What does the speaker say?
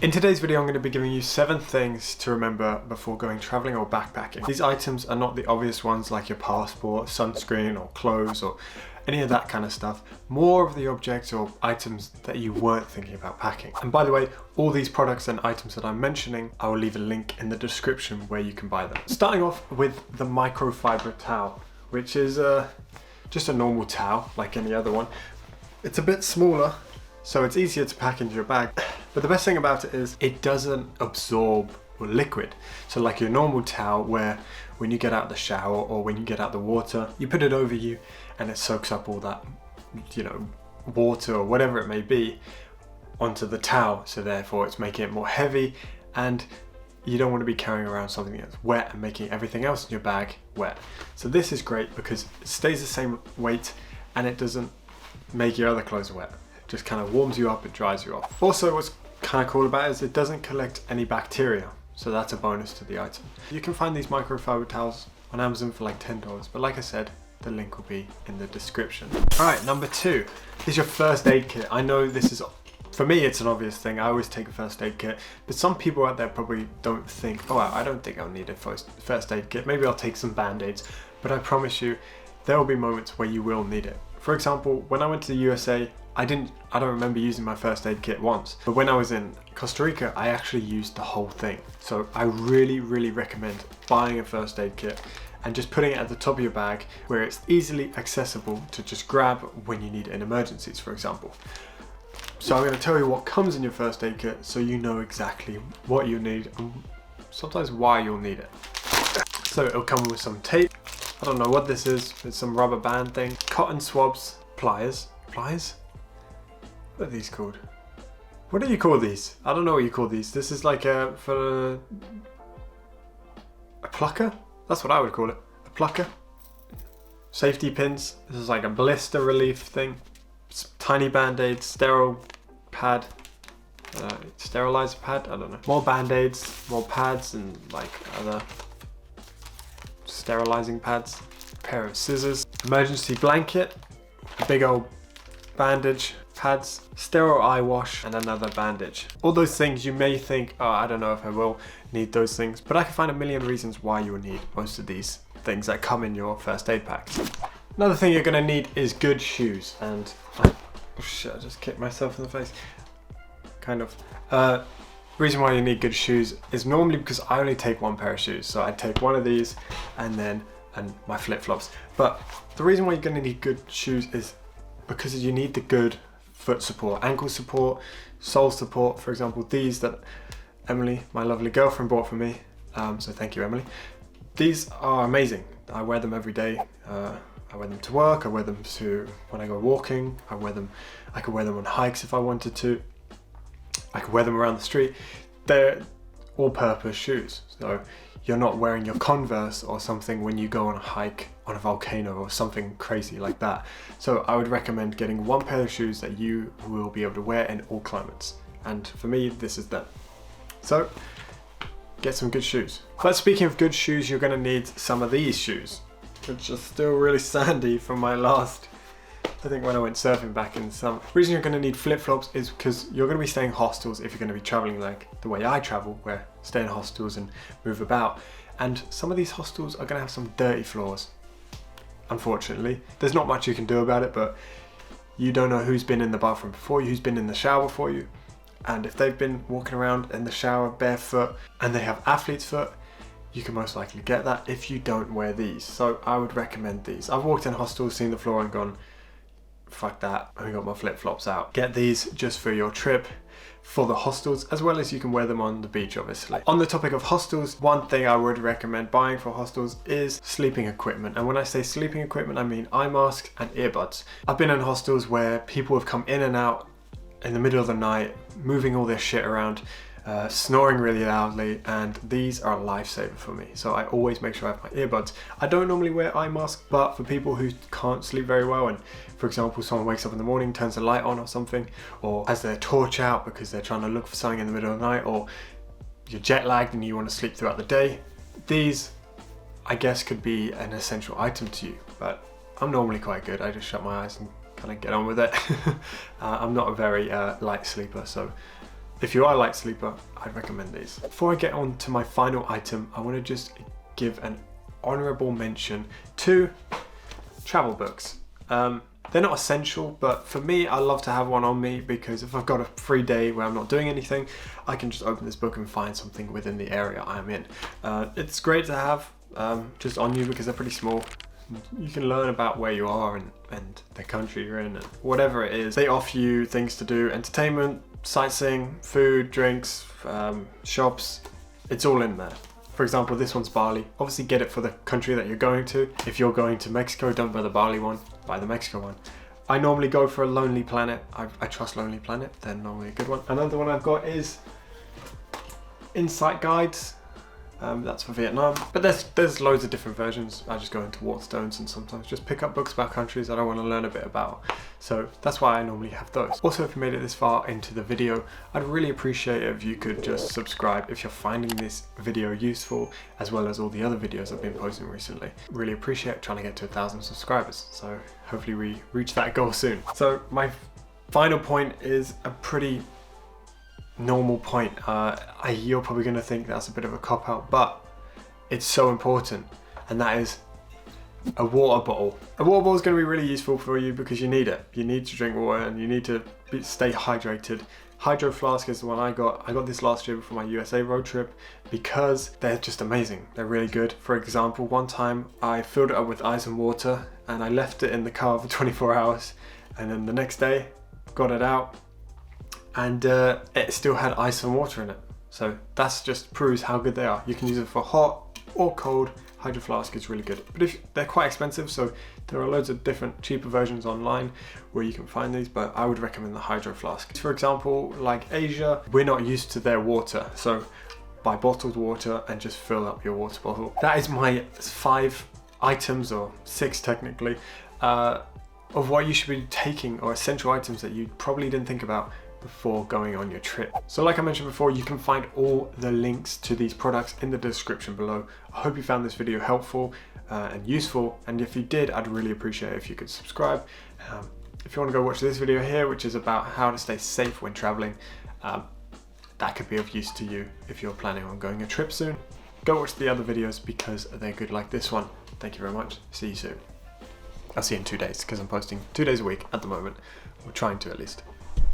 In today's video, I'm going to be giving you 7 things to remember before going traveling or backpacking. These items are not the obvious ones like your passport, sunscreen, or clothes, or any of that kind of stuff. More of the objects or items that you weren't thinking about packing. And by the way, all these products and items that I'm mentioning, I will leave a link in the description where you can buy them. Starting off with the microfiber towel, which is just a normal towel like any other one. It's a bit smaller, so it's easier to pack into your bag. But the best thing about it is it doesn't absorb liquid. So like your normal towel, where when you get out of the shower or when you get out of the water, you put it over you and it soaks up all that, water or whatever it may be onto the towel. So therefore it's making it more heavy, and you don't want to be carrying around something that's wet and making everything else in your bag wet. So this is great because it stays the same weight and it doesn't make your other clothes wet. It just kind of warms you up, it dries you off. Also, what's kind of cool about it is it doesn't collect any bacteria, so that's a bonus to the item. You can find these microfiber towels on Amazon for like $10, but like I said, the link will be in the description. Alright, number 2 is your first aid kit. I know this is, for me it's an obvious thing, I always take a first aid kit, but some people out there probably don't think, oh, I don't think I'll need a first aid kit, maybe I'll take some band-aids, but I promise you, there will be moments where you will need it. For example, when I went to the USA, I don't remember using my first aid kit once, but when I was in Costa Rica, I actually used the whole thing. So I really recommend buying a first aid kit and just putting it at the top of your bag where it's easily accessible to just grab when you need it in emergencies, for example. So I'm going to tell you what comes in your first aid kit so you know exactly what you need and sometimes why you'll need it. So it'll come with some tape. I don't know what this is, it's some rubber band thing. Cotton swabs, pliers. What are these called? What do you call these? I don't know what you call these. This is like a plucker? That's what I would call it. A plucker. Safety pins. This is like a blister relief thing. Some tiny band-aids, sterile pad. Sterilizer pad? I don't know. More band-aids, more pads, and like other sterilizing pads. A pair of scissors. Emergency blanket. A big old bandage, pads, sterile eye wash, and another bandage. All those things you may think, oh, I don't know if I will need those things, but I can find a million reasons why you will need most of these things that come in your first aid packs. Another thing you're gonna need is good shoes, and oh shit, I just kicked myself in the face. Kind of. Reason why you need good shoes is normally because I only take one pair of shoes, so I'd take one of these and my flip-flops. But the reason why you're gonna need good shoes is because you need the good foot support, ankle support, sole support. For example, these that Emily, my lovely girlfriend, bought for me. So thank you, Emily. These are amazing. I wear them every day. I wear them to work. I wear them to when I go walking. I could wear them on hikes if I wanted to. I could wear them around the street. They're all-purpose shoes. So you're not wearing your Converse or something when you go on a hike on a volcano or something crazy like that. So I would recommend getting one pair of shoes that you will be able to wear in all climates. And for me, this is them. So get some good shoes. But speaking of good shoes, you're gonna need some of these shoes, which are still really sandy from my last, I think when I went surfing back in the summer. The reason you're gonna need flip-flops is because you're gonna be staying in hostels if you're gonna be traveling like the way I travel, where I stay in hostels and move about. And some of these hostels are gonna have some dirty floors. Unfortunately, there's not much you can do about it, but you don't know who's been in the bathroom before you, who's been in the shower before you. And if they've been walking around in the shower barefoot and they have athlete's foot, you can most likely get that if you don't wear these. So I would recommend these. I've walked in hostels, seen the floor and gone, fuck that, I got my flip-flops out. Get these just for your trip, for the hostels, as well as you can wear them on the beach, obviously. On the topic of hostels, one thing I would recommend buying for hostels is sleeping equipment. And when I say sleeping equipment, I mean eye masks and earbuds. I've been in hostels where people have come in and out in the middle of the night, moving all their shit around, snoring really loudly, and these are a lifesaver for me. So I always make sure I have my earbuds. I don't normally wear eye masks, but for people who can't sleep very well, and for example, someone wakes up in the morning, turns the light on or something, or has their torch out because they're trying to look for something in the middle of the night, or you're jet lagged and you want to sleep throughout the day, these, I guess, could be an essential item to you. But I'm normally quite good. I just shut my eyes and kind of get on with it. I'm not a very light sleeper, so if you are a light sleeper, I'd recommend these. Before I get on to my final item, I want to just give an honorable mention to travel books. They're not essential, but for me, I love to have one on me because if I've got a free day where I'm not doing anything, I can just open this book and find something within the area I'm in. It's great to have just on you because they're pretty small. You can learn about where you are and the country you're in and whatever it is. They offer you things to do, entertainment, sightseeing, food, drinks, shops. It's all in there. For example, this one's Bali. Obviously get it for the country that you're going to. If you're going to Mexico, don't buy the Bali one, buy the Mexico one. I normally go for a Lonely Planet. I trust Lonely Planet, they're normally a good one. Another one I've got is Insight Guides. That's for Vietnam, but there's loads of different versions. I just go into Waterstones and sometimes just pick up books about countries that I want to learn a bit about. So that's why I normally have those. Also, if you made it this far into the video, I'd really appreciate it if you could just subscribe if you're finding this video useful, as well as all the other videos I've been posting recently. Really appreciate trying to get to 1,000 subscribers. So hopefully we reach that goal soon. So my final point is a pretty normal point. You're probably going to think that's a bit of a cop-out, but it's so important, and that is a water bottle. A water bottle is going to be really useful for you because you need it. You need to drink water and you need to stay hydrated. Hydro Flask is the one I got. I got this last year before my USA road trip because they're just amazing. They're really good. For example, one time I filled it up with ice and water and I left it in the car for 24 hours, and then the next day got it out and it still had ice and water in it. So that's just proves how good they are. You can use it for hot or cold. Hydro Flask is really good, but they're quite expensive, so there are loads of different cheaper versions online where you can find these, but I would recommend the Hydro Flask. For example, like Asia, we're not used to their water, so buy bottled water and just fill up your water bottle. That is my 5 items, or 6 technically, of what you should be taking, or essential items that you probably didn't think about before going on your trip. So like I mentioned before, you can find all the links to these products in the description below. I hope you found this video helpful and useful, and if you did, I'd really appreciate it if you could subscribe. If you want to go watch this video here, which is about how to stay safe when traveling, that could be of use to you if you're planning on going a trip soon. Go watch the other videos because they're good like this one. Thank you very much. See you soon. I'll see you in 2 days because I'm posting 2 days a week at the moment. We're trying to at least.